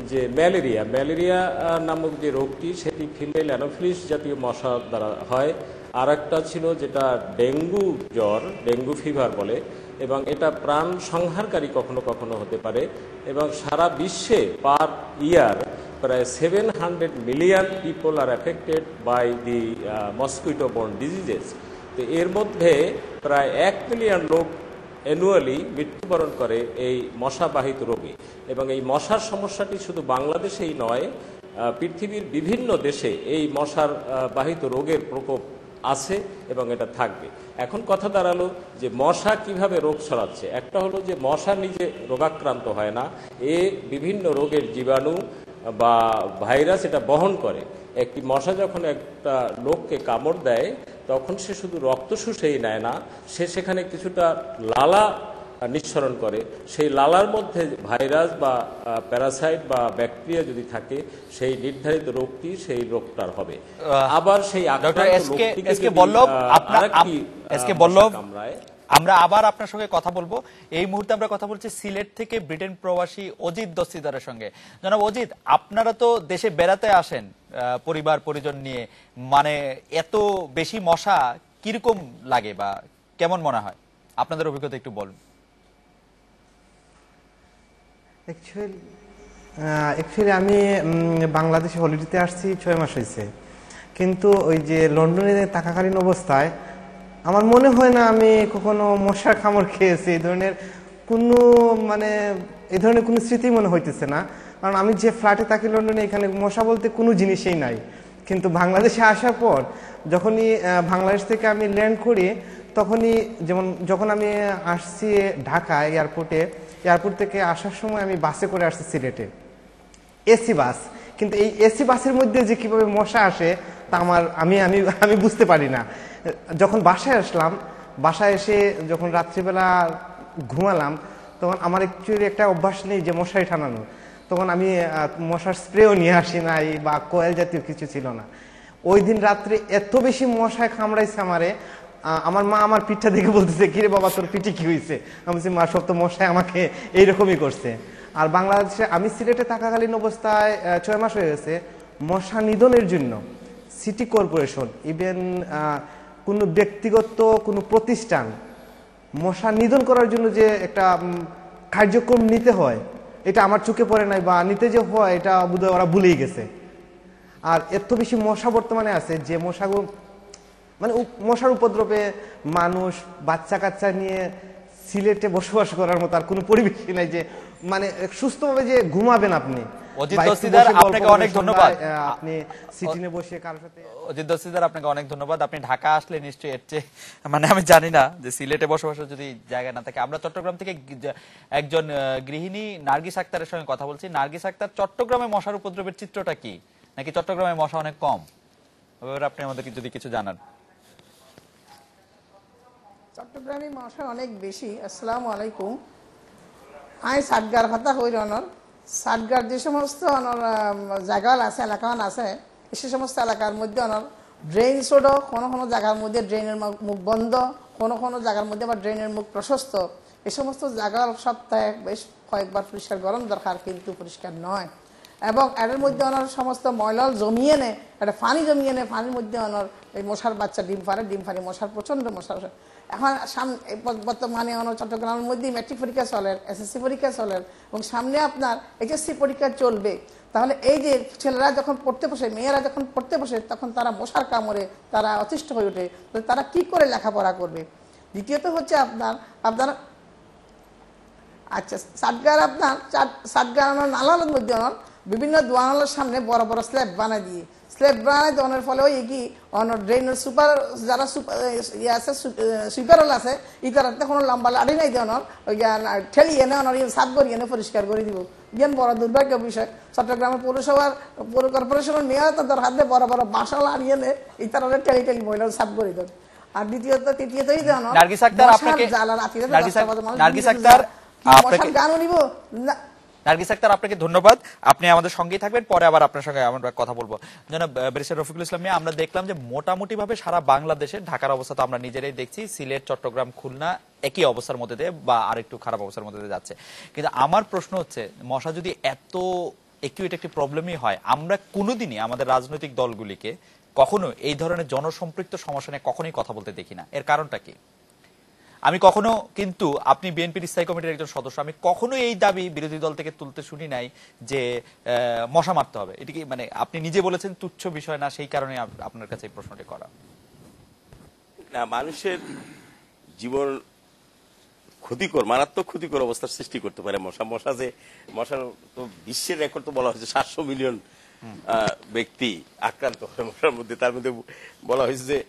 যে malaria malaria নামক যে রোগটি সেটি ফিমেল অ্যানোফিলিস জাতীয় মশা দ্বারা হয়। আর একটা ছিল যেটা ডেঙ্গু জ্বর, ডেঙ্গু ফিভার বলে, এবং এটা প্রাণ সংহারকারী কখনো কখনো হতে পারে। এবং সারা বিশ্বে পার ইয়ার প্রায় 700 million people are affected by the mosquito borne diseases. তো এর মধ্যে প্রায় 1 মিলিয়ন লোক অ্যানুয়ালি মৃত্যুবরণ করে এই মশাবাহিত রোগে। এবং এই মশার সমস্যাটি শুধু বাংলাদেশেই নয়, পৃথিবীর বিভিন্ন দেশে এই মশার বাহিত রোগের প্রকোপ আছে এবং এটা থাকবে। এখন কথা দাঁড়ালো যে মশা কিভাবে রোগ ছড়াচ্ছে। একটা হলো যে মশা নিজে রোগাক্রান্ত হয় না, এ বিভিন্ন রোগের জীবাণু বা ভাইরাস এটা বহন করে। একটি মশা যখন একটা লোককে কামড় দেয় তখন সে শুধু রক্ত শুষেই নেয় না, সে সেখানে কিছুটা লালা নিঃসরণ করে। সেই লালার মধ্যে ভাইরাস বা প্যারাসাইট বা ব্যাকটেরিয়া যদি থাকে, সেই নির্ধারিত রোগটি সেই রোগটার হবে। আবার সেই আমরা আবার আপনার সঙ্গে কথা বলবো। এই মুহূর্তে আমরা কথা বলছি সিলেট থেকে ব্রিটেন প্রবাসী অজিত দস্তিদারের সঙ্গে। জনাব অজিত, আপনারা তো দেশে বেড়াতে আসেন পরিবার পরিজন নিয়ে, মানে এত বেশি মশা কিরকম লাগে বা কেমন মনে হয়, আপনাদের অভিজ্ঞতা একটু বলুন। অ্যাকচুয়ালি আমি বাংলাদেশে হলিডেতে আসছি 6 মাস হয়েছে, কিন্তু ওই যে লন্ডনে থাকাকালীন অবস্থায় আমার মনে হয় না আমি কখনো মশার কামড় খেয়েছি। এই ধরনের কোনো স্মৃতি মনে হইতেছে না, কারণ আমি যে ফ্ল্যাটে থাকি লন্ডনে, এখানে মশা বলতে কোনো জিনিসই নাই। কিন্তু বাংলাদেশে আসার পর যখনই বাংলাদেশ থেকে আমি ল্যান্ড করি, তখনই যখন আমি আসছি ঢাকা এয়ারপোর্ট থেকে আসার সময় আমি বাসে করে আসছি সিলেটে, এসি বাস। কিন্তু এই এসি বাসের মধ্যে যে কিভাবে মশা আসে তা আমি বুঝতে পারি না। যখন বাসায় আসলাম, বাসায় এসে যখন রাত্রিবেলা ঘুমালাম, তখন আমার অ্যাকচুয়ালি একটা অভ্যাস নেই যে মশারি টানানো। তখন আমি মশার স্প্রেও নিয়ে আসি নাই বা কয়েল জাতীয় কিছু ছিল না। ওই দিন রাত্রে এত বেশি মশায় কামড়াইছে আমারে, আমার মা আমার পিঠটা দেখে বলতেছে, কিরে বাবা তোর পিঠে কি হয়েছে? আমি বলছি, মা সব তো মশায় আমাকে এইরকমই করছে। আর বাংলাদেশে আমি সিলেটে থাকাকালীন অবস্থায় 6 মাস হয়ে গেছে, মশা নিধনের জন্য সিটি কর্পোরেশন, ইভেন কোনো ব্যক্তিগত কোনো প্রতিষ্ঠান মশা নিধন করার জন্য যে একটা কার্যক্রম নিতে হয়, এটা আমার চোখে পড়ে নাই, বা নিতে যে হয় এটা বোধহয় ওরা ভুলেই গেছে। আর এত বেশি মশা বর্তমানে আছে যে মশার উপদ্রবে মানুষ বাচ্চা কাচ্চা নিয়ে সিলেটে বসবাস করার মতো আর কোনো পরিবেশই নাই, যে সুস্থভাবে যে ঘুমাবেন আপনি। অজিত দস্তিদার, আপনাকে অনেক ধন্যবাদ। আপনি সিটিনে বসে কারোর সাথে। অজিত দস্তিদার, আপনাকে অনেক ধন্যবাদ। আপনি ঢাকা আসলে নিশ্চয়ই এর চেয়ে আমি জানি না যে সিলেটে বসবাসের যদি জায়গা না থাকে। আমরা চট্টগ্রাম থেকে একজন গৃহিণী নার্গিস আক্তারের সঙ্গে কথা বলছি। নার্গিস আক্তার, চট্টগ্রামে মশার উপদ্রবের চিত্রটা কি, নাকি চট্টগ্রামে মশা অনেক কম? আপনি আমাদেরকে যদি কিছু জানান। চট্টগ্রামে মশা অনেক বেশি। আসসালামু আলাইকুম। আই সাতগার কথা হই রনর সাতগার যে সমস্ত জায়গা আছে, এলাকা আছে, সে সমস্ত এলাকার মধ্যে অনর ড্রেন ছোট, কোনো কোনো জায়গার মধ্যে ড্রেনের মুখ বন্ধ, কোনো কোনো জায়গার মধ্যে আবার ড্রেনের মুখ প্রশস্ত। এই সমস্ত জায়গা সপ্তাহে বেশ কয়েকবার পরিষ্কার করানো দরকার, কিন্তু পরিষ্কার নয়। এবং এর মধ্যে ওনার সমস্ত ময়লা জমিয়ে নেয়, একটা পানি জমিয়ে নেয়, পানির মধ্যে ওনার এই মশার বাচ্চা ডিম পারে মশার প্রচণ্ড মশার। এখন বর্তমানে চট্টগ্রামের মধ্যে ম্যাট্রিক পরীক্ষা চলে, এসএসসি পরীক্ষা চলে, এবং সামনে আপনার এইচএসসি পরীক্ষা চলবে। তাহলে এই যে ছেলেরা যখন পড়তে বসে, মেয়েরা যখন পড়তে বসে, তখন তারা মশার কামড়ে তারা অতিষ্ঠ হয়ে ওঠে। তারা কি করে লেখাপড়া করবে? দ্বিতীয়ত হচ্ছে আপনার আচ্ছা সাতগার নালার মধ্যে বিভিন্ন দোয়ানালার সামনে বড় বড় স্ল্যাব বানায় দিয়ে, স্ল্যাব বানায় দেওয়ার ফলে ওই কি ড্রেনের যারা সুইপারল আছে, ইতারাতে কোনো লম্বা লাড়ি নাই দেওয়ানোর, ওই ঠেলি এনে সাত করি এনে পরিষ্কার করে দিব। জ্ঞান বড় দুর্ভাগ্য বিষয়। চট্টগ্রামের পৌরসভার পৌর কর্পোরেশনের মেয়র তো দরকার দিয়ে বড় বড় বাসা লাড়ি এনে ইতারা ঠেলি মহিলা সাত করে দেন। আর তৃতীয়তই দেওয়ানো গানও নিব। নার্গিস আক্তার, আপনাকে ধন্যবাদ। আপনি আমাদের সঙ্গেই থাকবেন, পরে আবার আপনার সঙ্গে আমরা কথা বলবো। জনাব ব্যারিস্টার রফিকুল ইসলাম মিয়া, আমরা দেখলাম যে মোটামুটি ভাবে সারা বাংলাদেশে ঢাকার অবস্থা তো আমরা নিজেরাই দেখছি, সিলেট, চট্টগ্রাম, খুলনা একই অবস্থার মধ্যে দিয়ে বা আরেকটু খারাপ অবস্থার মধ্যে দিয়ে যাচ্ছে। কিন্তু আমার প্রশ্ন হচ্ছে, মশা যদি এত একিউট একটি প্রবলেমই হয়। আমরা কোনোদিনই আমাদের রাজনৈতিক দলগুলিকে কখনো এই ধরনের জনসম্পৃক্ত সমস্যা নিয়ে কখনোই কথা বলতে দেখি না। এর কারণটা কি? আমি কখনো কিন্তু, আপনি বিএনপির স্থায়ী কমিটির একজন সদস্য, আমি কখনো এই দাবি বিরোধী দল থেকে তুলতে শুনি নাই যে মশা মারতে হবে। এটি কি মানে আপনি নিজে বলেছেন তুচ্ছ বিষয় না, সেই কারণে আপনার কাছে এই প্রশ্নটি করা। না, মানুষের জীবন ক্ষতিকর, মারাত্মক ক্ষতিকর অবস্থার সৃষ্টি করতে পারে মশা। মশার তো বিশ্বের রেকর্ড তো বলা হয়েছে 700 মিলিয়ন ব্যক্তি আক্রান্ত হয় মশার মধ্যে। তার মধ্যে বলা হয়েছে যে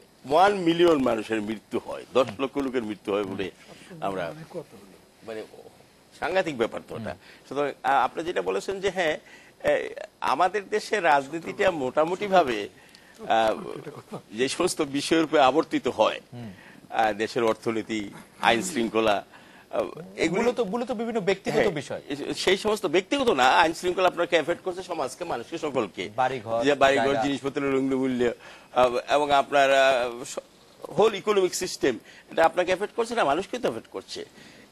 1 মিলিয়ন মানুষের মৃত্যু হয়, 10 লক্ষ লোকের মৃত্যু হয় বলে আমরা, মানে সাংঘাতিক ব্যাপার তো ওটা। সুতরাং আপনি যেটা বলেছেন যে হ্যাঁ, আমাদের দেশের রাজনীতিটা মোটামুটি ভাবে যে সমস্ত বিষয়ের উপরে আবর্তিত হয়, দেশের অর্থনীতি, আইন শৃঙ্খলা, এগুলো তো মূলত বিভিন্ন ব্যক্তিগত বিষয়। সেই সমস্ত ব্যক্তিগত না, আইন শৃঙ্খলা আপনাকে এফেক্ট করছে সমাজকে, মানুষকে, সকলকে, বাড়িঘর, জিনিসপত্রের মূল্য এবং আপনার হোল ইকোনমিক সিস্টেম, এটা আপনাকে এফেক্ট করছে না, মানুষকে তো এফেক্ট করছে।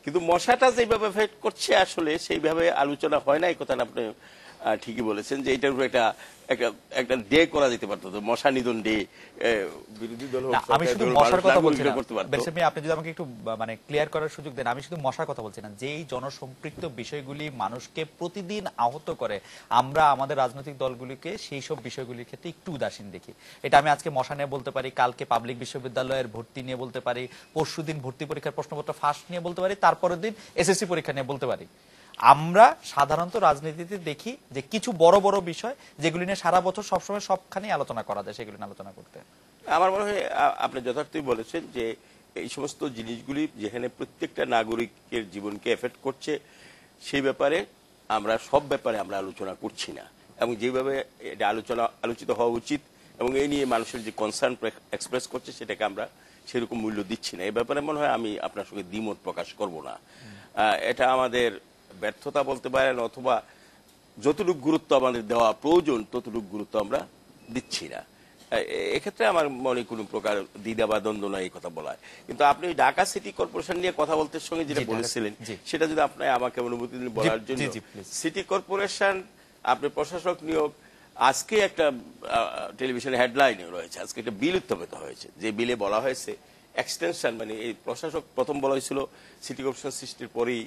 কিন্তু মশাটা যেভাবে এফেক্ট করছে আসলে সেইভাবে আলোচনা হয় না। এই কথাটা আপনি ঠিকই বলেছেন যে এটার উপর একটা ডে করা যেতে পারতো, মশা নিধন ডে, বিরোধী দল। আমি শুধু মশার কথা বলছি না, আপনি যদি আমাকে একটু মানে ক্লিয়ার করার সুযোগ দেন, আমি শুধু মশার কথা বলছি না, যেই জনসম্পৃক্ত বিষয়গুলি মানুষকে প্রতিদিন আহত করে, আমরা আমাদের রাজনৈতিক দলগুলিকে সেই সব বিষয়গুলির ক্ষেত্রে একটু উদাসীন দেখি। এটা আমি আজকে মশা নিয়ে বলতে পারি, কালকে পাবলিক বিশ্ববিদ্যালয়ের ভর্তি নিয়ে বলতে পারি, পরশুদিন ভর্তি পরীক্ষার প্রশ্নপত্র ফাঁস নিয়ে বলতে পারি, তারপরের দিন এসএসসি পরীক্ষা নিয়ে বলতে পারি। আমরা সাধারণত রাজনীতিতে দেখি যে কিছু বড় বড় বিষয় যেগুলি নিয়ে সারা বছর সবসময় সবখানে আলোচনা করা যায়, সেগুলি নিয়ে আলোচনা করতে আমার মনে হয় আপনি যথার্থই বলেছেন যে এই সমস্ত জিনিসগুলি যেখানে প্রত্যেকটা নাগরিকের জীবনকে এফেক্ট করছে, সেই ব্যাপারে আমরা সব ব্যাপারে আমরা আলোচনা করছি না, এবং যেভাবে এটা আলোচিত হওয়া উচিত এবং এই নিয়ে মানুষের যে কনসার্ন এক্সপ্রেস করছে সেটাকে আমরা সেরকম মূল্য দিচ্ছি না। এই ব্যাপারে মনে হয় আমি আপনার সঙ্গে দ্বিমত প্রকাশ করব না। এটা আমাদের ব্যর্থতা বলতে পারেন, অথবা যতটুকু গুরুত্ব আমাদের দেওয়া প্রয়োজন ততটুকু গুরুত্ব আমরা দিচ্ছি না। এক্ষেত্রে আমার মনে কোনো প্রকার দ্বিধা বা দ্বন্দ্ব নয় এই কথা বলায়। কিন্তু আপনি ঢাকা সিটি কর্পোরেশন নিয়ে কথা বলতে সঙ্গে যেটা বলেছিলেন, সেটা যদি আপনি আমাকে অনুমতি দিন বলার জন্য। সিটি কর্পোরেশন আপনি প্রশাসক নিয়োগ, আজকে একটা টেলিভিশনে হেডলাইনে রয়েছে, আজকে একটা বিল উত্থাপিত হয়েছে, যে বিলে বলা হয়েছে এক্সটেনশন, মানে এই প্রশাসক প্রথম বলা হয়েছিল সিটি কর্পোরেশন সৃষ্টির পরেই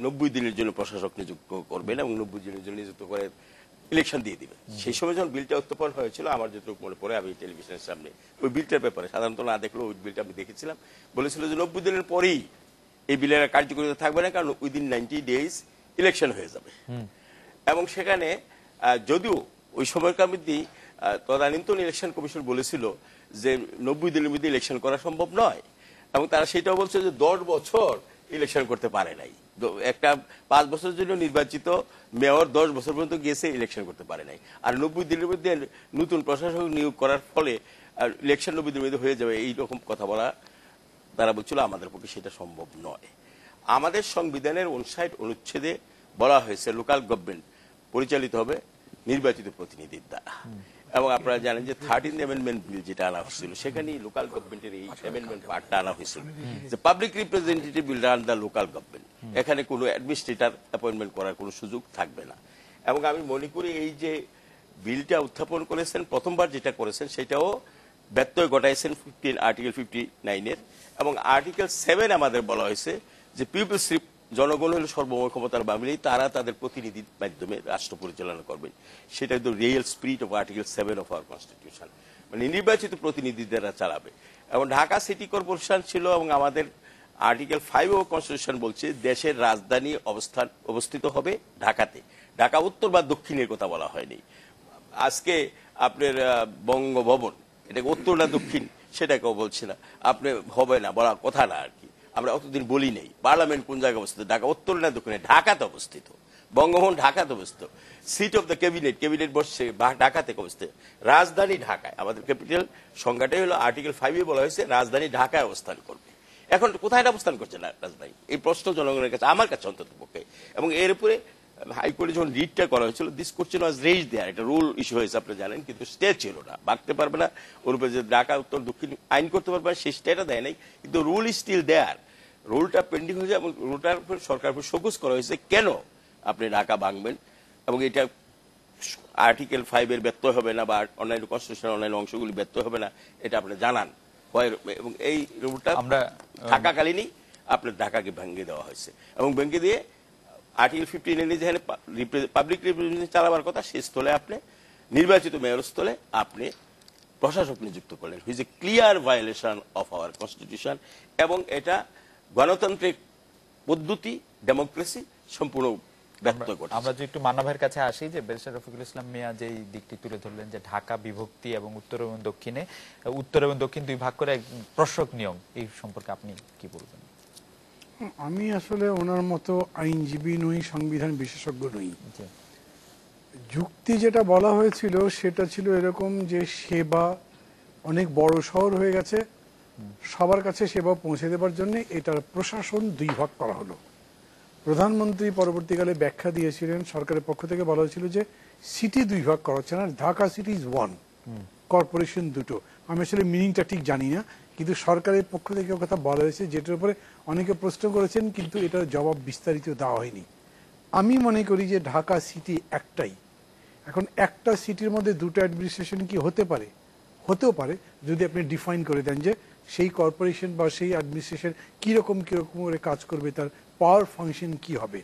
90 দিনের জন্য প্রশাসক নিযুক্ত করবেন এবং 90 দিনের জন্য নিযুক্ত করে ইলেকশন দিয়ে দিবেন। সেই সময় যখন বিলটা উত্থাপন হয়েছিল, আমার যতটুকু মনে পড়ে, আমি টেলিভিশনের সামনে ওই বিলটার ব্যাপারে সাধারণত না দেখলেও ওই বিলটা আমি দেখেছিলাম, বলেছিল যে 90 দিনের পরেই এই বিলের কার্যকারিতা থাকবে না, কারণ উইদিন 90 ডেজ ইলেকশন হয়ে যাবে। এবং সেখানে যদিও ওই সময়কার মধ্যে তদানীন্তন ইলেকশন কমিশন বলেছিল যে 90 দিনের মধ্যে ইলেকশন করা সম্ভব নয়, এবং তারা সেটাও বলছে যে 10 বছর ইলেকশন করতে পারে নাই। একটা 5 বছরের জন্য নির্বাচিত মেয়র 10 বছর পর্যন্ত গিয়েছে, ইলেকশন করতে পারে নাই। আর 90 দিনের মধ্যে নতুন প্রশাসক নিয়োগ করার ফলে ইলেকশন 90 দিনের মধ্যে হয়ে যাবে, এইরকম কথা বলা তারা বলছিল আমাদের পক্ষে সেটা সম্ভব নয়। আমাদের সংবিধানের 59 অনুচ্ছেদে বলা হয়েছে লোকাল গভর্নমেন্ট পরিচালিত হবে নির্বাচিত প্রতিনিধির দ্বারা, এবং আপনারা জানেন যে 13th অ্যামেন্ডমেন্ট বিল যেটা আনা হয়েছিল, সেখানে লোকাল গভর্নমেন্টের এই অ্যামেন্ডমেন্ট পার্টটা আনা হয়েছিল যে public representative will run the local government, এখানে কোনো অ্যাডমিনিস্ট্রেটর অ্যাপয়েন্টমেন্ট করার কোনো সুযোগ থাকবে না। এবং আমি মনে করি এই যে বিলটা উত্থাপন করেছেন, প্রথমবার যেটা করেছেন সেটাও ব্যত্যয় ঘটাইছেন আর্টিকেল 59-এর, এবং আর্টিকেল 7 আমাদের বলা হয়েছে যে পিপলস, জনগণ হল সর্বময় ক্ষমতার বাহিনী, তারা তাদের প্রতিনিধির মাধ্যমে রাষ্ট্র পরিচালনা করবেন। সেটা the real spirit of article 7 of our constitution, মানে নির্বাচিত প্রতিনিধি দ্বারা চালাবে। এবং ঢাকা সিটি কর্পোরেশন ছিল, এবং আমাদের আর্টিকেল 5 অফ কনস্টিটিউশন বলছে দেশের রাজধানী অবস্থিত হবে ঢাকাতে। ঢাকা উত্তর বা দক্ষিণের কথা বলা হয়নি। আজকে আপনার বঙ্গভবন, এটাকে উত্তর না দক্ষিণ সেটাকেও বলছে না, আপনি হবে না, বলা কথা না আর কি। আমরা অতদিন বলি নেই পার্লামেন্ট কোন জায়গায় অবস্থিত, ঢাকা উত্তর না দক্ষিণে, ঢাকাতে অবস্থিত। বঙ্গভবন ঢাকাতে অবস্থিত, সিট অফ দ্য ক্যাবিনেট বসছে ঢাকাতে অবস্থিত, রাজধানী ঢাকায়। আমাদের ক্যাপিটাল সংজ্ঞাটাই হলো আর্টিকেল 5-এ বলা হয়েছে রাজধানী ঢাকায় অবস্থান করবে। এখন কোথায় অবস্থান করছে না রাজধানী, এই প্রশ্ন জনগণের কাছে, আমার কাছে অন্তত পক্ষে। এবং এর উপরে হাইকোর্টে যখন রিটটা করা হয়েছিল, দিস কোশ্চেন ওয়াজ রেইজড দেয়ার, এটা রুল ইস্যু হয়েছে আপনি জানেন, কিন্তু স্টে ছিল না, ভাগতে পারবে না, ওর উপরে যে ঢাকা উত্তর দক্ষিণ আইন করতে পারবে না সেই স্টেটা দেয় নাই, কিন্তু রুল ইজ স্টিল দেয়ার। রুলটা পেন্ডিং হয়েছে এবং রুলটার উপর সরকার ফোকাস করা হয়েছে, কেন আপনি ঢাকা ভাঙবেন, এবং এটা আর্টিকেল 5 এর ব্যত্যয় হবে না বা অন্যান্য কনস্টিটিউশনাল অন্যান্য অংশগুলি ব্যত্যয় হবে না, এটা আপনি জানান। এবং এই রুলটা আমরা থাকাকালীনই আপনার ঢাকাকে ভেঙে দেওয়া হয়েছে এবং ভেঙে দিয়ে আর্টিকেল 15 এনে যেখানে পাবলিক রিপ্রেজেন্টেশন চালাবার কথা সেই স্থলে আপনি নির্বাচিত মেয়র স্থলে আপনি প্রশাসক নিযুক্ত করলেন, which is a clear violation of our constitution. এবং এটা গণতান্ত্রিক পদ্ধতি, ডেমোক্রেসি সম্পূর্ণ ব্যর্থ করছে। আমরা যে একটু মানবের কাছে আসি, যে ব্যারিস্টার রফিকুল ইসলাম মিয়া যে দিকটি তুলে ধরলেন যে ঢাকা বিভক্তি এবং উত্তর এবং দক্ষিণে, উত্তর এবং দক্ষিণ দুই ভাগ করে প্রশাসক নিয়ম, এই সম্পর্কে আপনি কি বলবেন? আমি আসলে ওনার মতো আইনজীবী নই, সংবিধান বিশেষজ্ঞ নই। যুক্তি যেটা বলা হয়েছিল সেটা ছিল এরকম যে সেবা অনেক বড় শহর হয়ে গেছে, সবার কাছে সেবা পৌঁছে দেবার জন্য এটার প্রশাসন দুই ভাগ করা হলো। প্রধানমন্ত্রী পরবর্তীকালে ব্যাখ্যা দিয়েছিলেন, সরকারের পক্ষ থেকে বলা হয়েছিল যে সিটি দুই ভাগ করা হচ্ছে না, Dhaka city is one, corporation দুটো। আমি আসলে মিনিংটা ঠিক জানি না, কিন্তু সরকারের পক্ষ থেকে কথা বলা হয়েছে, যেটার উপরে অনেকে প্রশ্ন করেছেন কিন্তু এটার জবাব বিস্তারিত দেওয়া হয়নি। আমি মনে করি যে ঢাকা সিটি একটাই। এখন একটা সিটির মধ্যে দুটো অ্যাডমিনিস্ট্রেশন কি হতে পারে? হতেও পারে, যদি আপনি ডিফাইন করে দেন যে সেই কর্পোরেশন বা সেই অ্যাডমিনিস্ট্রেশন কীরকম করে কাজ করবে, তার পাওয়ার ফাংশন কি হবে।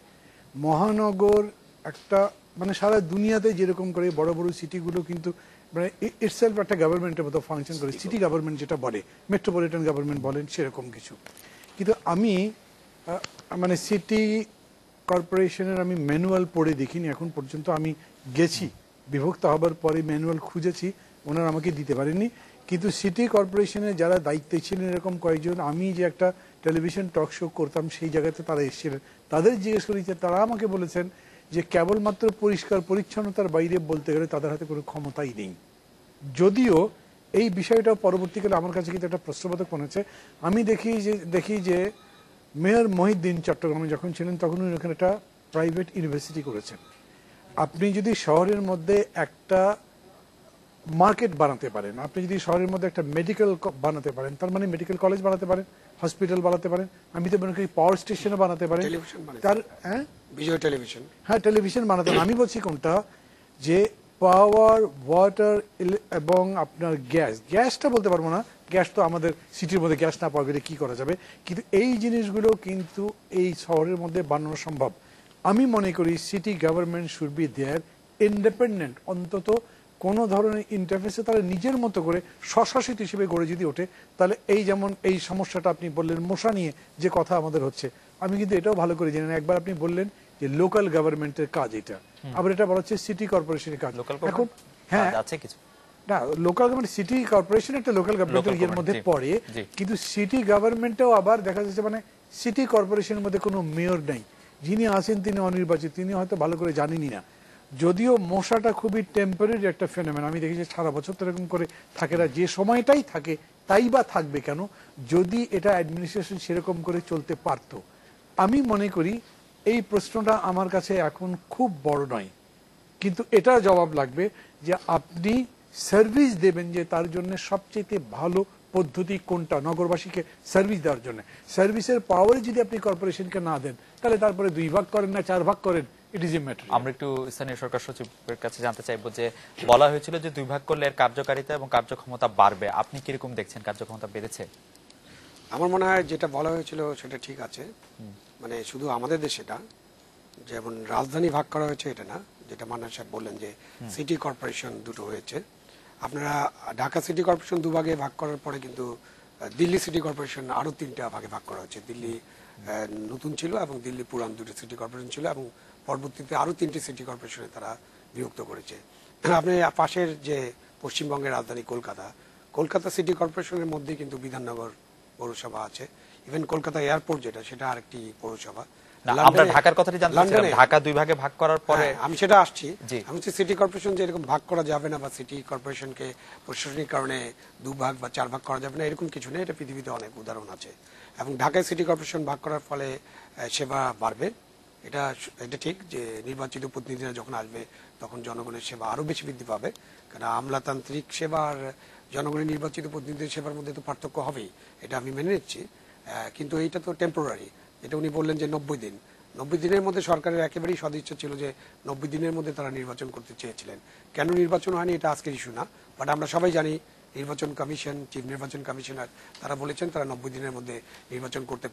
মহানগর একটা মানে সারা দুনিয়াতে যেরকম করে বড় বড় সিটিগুলো কিন্তু মানে ইটসেলফ একটা গভর্নমেন্টের মতো ফাংশন করে, সিটি গভর্নমেন্ট যেটা বলে, মেট্রোপলিটন গভর্নমেন্ট বলেন, সেরকম কিছু। কিন্তু আমি মানে সিটি কর্পোরেশনের আমি ম্যানুয়াল পড়ে দেখিনি এখন পর্যন্ত। আমি গেছি বিভক্ত হবার পরে ম্যানুয়াল খুঁজেছি, ওনারা আমাকে দিতে পারেননি। কিন্তু সিটি কর্পোরেশনের যারা দায়িত্বে ছিলেন এরকম কয়েকজন, আমি যে একটা টেলিভিশন টক শো করতাম সেই জায়গাতে তারা এসেছিলেন, তাদের জিজ্ঞেস করেছে, তারা আমাকে বলেছেন যে কেবলমাত্র পরিষ্কার পরিচ্ছন্নতার বাইরে বলতে গেলে তাদের হাতে কোনো ক্ষমতাই নেই। যদিও এই বিষয়টা পরবর্তীকালে আমার কাছে কিন্তু একটা প্রশ্নবোধক মনে হচ্ছে। আমি দেখি যে মেয়র মহিউদ্দিন চট্টগ্রামে যখন ছিলেন তখন উনি ওখানে একটা প্রাইভেট ইউনিভার্সিটি করেছেন। আপনি যদি শহরের মধ্যে একটা মার্কেট বানাতে পারেন, আপনি যদি শহরের মধ্যে একটা মেডিকেল বানাতে পারেন, তার মানে মেডিকেল কলেজ বানাতে পারেন, হসপিটাল বানাতে পারেন, আমি তো মনে করি পাওয়ার স্টেশনও বানাতে পারেন, তার বিজয় টেলিভিশন, হ্যাঁ টেলিভিশন বানাতে পারেন। আমি বলছি কোনটা, যে পাওয়ার, ওয়াটার এবং আপনার গ্যাসটা বলতে পারবো না, গ্যাস তো আমাদের সিটির মধ্যে গ্যাস না পাওয়া গেলে কি করা যাবে, কিন্তু এই জিনিসগুলো কিন্তু এই শহরের মধ্যে বানানো সম্ভব। আমি মনে করি city government should be their independent, অন্তত কোনো ধরনের ইন্টারফেসে তারা নিজের মতো করে স্বশাসিত হিসেবে গড়ে যদি ওঠে, তাহলে এই যেমন এই সমস্যাটা আপনি বললেন মশা নিয়ে যে কথা আমাদের হচ্ছে, আমি কিন্তু এটাও ভালো করে জানি না। একবার আপনি বললেন যে লোকাল গভর্নমেন্টের কাজ এটা, আবার এটা বলা হচ্ছে সিটি কর্পোরেশনের কাজ। এখন হ্যাঁ আছে কিছু না, লোকাল গভর্নমেন্ট সিটি কর্পোরেশন একটা লোকাল গভর্নমেন্টের ইয়ের মধ্যে পড়ে, কিন্তু সিটি গভর্নমেন্টেও আবার দেখা যাচ্ছে মানে সিটি কর্পোরেশনের মধ্যে কোনো মেয়র নেই, যিনি আছেন তিনি অনির্বাচিত, তিনি হয়তো ভালো করে জানেনই না। যদিও মশাটা খুবই টেম্পোরারি একটা ফেনোমেন, আমি দেখি যে সারা বছর তো এরকম করে থাকে না, যে সময়টাই থাকে তাই বা থাকবে কেন, যদি এটা অ্যাডমিনিস্ট্রেশন সেরকম করে চলতে পারত। আমি মনে করি এই প্রশ্নটা আমার কাছে এখন খুব বড় নয়, কিন্তু এটা জবাব লাগবে যে আপনি সার্ভিস দেবেন, যে তার জন্য সবচেয়ে ভালো পদ্ধতি কোনটা নগরবাসীকে সার্ভিস দেওয়ার জন্য। সার্ভিসের পাওয়ার যদি আপনি কর্পোরেশনকে না দেন, তাহলে তারপরে 2 ভাগ করেন না 4 ভাগ করেন, ইট ইজ এ ম্যাটার। আমরা একটু স্থানীয় সরকার সচিবের কাছে জানতে চাইবো, যে বলা হয়েছিল যে 2 ভাগ করলে এর কার্যকারিতা এবং কার্যক্ষমতা বাড়বে, আপনি কিরকম দেখছেন, কার্যক্ষমতা বেড়েছে? আমার মনে হয় যেটা বলা হয়েছিল সেটা ঠিক আছে, মানে শুধু আমাদের দেশে না, যেমন রাজধানী ভাগ করা হয়েছে এটা না, যেটা মান্নান সাহেব বললেন যে সিটি কর্পোরেশন দুটো হয়েছে। আপনারা ঢাকা সিটি কর্পোরেশন 2 ভাগে ভাগ করার পরে কিন্তু দিল্লি সিটি কর্পোরেশন আরো 3টা ভাগে ভাগ করা হয়েছে। দিল্লি নতুন ছিল এবং দিল্লি পুরান 2টি সিটি কর্পোরেশন ছিল, এবং পরবর্তীতে আরো 3টি সিটি কর্পোরেশনে তারা বিভক্ত করেছে। আপনি পাশের যে পশ্চিমবঙ্গের রাজধানী কলকাতা সিটি কর্পোরেশনের মধ্যে কিন্তু বিধাননগর পৌরসভা আছে, ইভেন কলকাতা এয়ারপোর্ট যেটা সেটা আরেকটি পৌরসভা। আমরা ঢাকার কথাই জানতে চাইছিলাম, ঢাকা 2 ভাগে ভাগ করার পরে আমি সেটা আসছি। আমি সিটি কর্পোরেশন যে এরকম ভাগ করা যাবে না, বা সিটি কর্পোরেশনকে প্রশাসনিক কারণে 2 ভাগ বা 4 ভাগ করা যাবে না, এরকম কিছু নেই। এটা পৃথিবীতে অনেক উদাহরণ আছে। এবং ঢাকায় সিটি কর্পোরেশন ভাগ করার ফলে সেবা বাড়বে, এটা ঠিক যে নির্বাচিত প্রতিনিধিরা যখন আসবে তখন জনগণের সেবা আরো বেশি বৃদ্ধি পাবে। কারণ আমলাতান্ত্রিক সেবা আর জনগণের নির্বাচিত প্রতিনিধিদের সেবার মধ্যে তো পার্থক্য হবেই, এটা আমি মেনে নিচ্ছি। কিন্তু এইটা তো টেম্পোরারি, যেটা উনি বললেন যে 90 দিন, 90 দিনের মধ্যে সরকারের একেবারেই সদিচ্ছা ছিল যে 90 দিনের মধ্যে তারা নির্বাচন করতে চেয়েছিলেন। কেন নির্বাচন হয়নি এটা আজকের ইস্যু না, বাট আমরা সবাই জানি নির্বাচন কমিশন, চিফ নির্বাচন কমিশনার তারা বলেছেন তারা 90 দিনের মধ্যে নির্বাচন করতে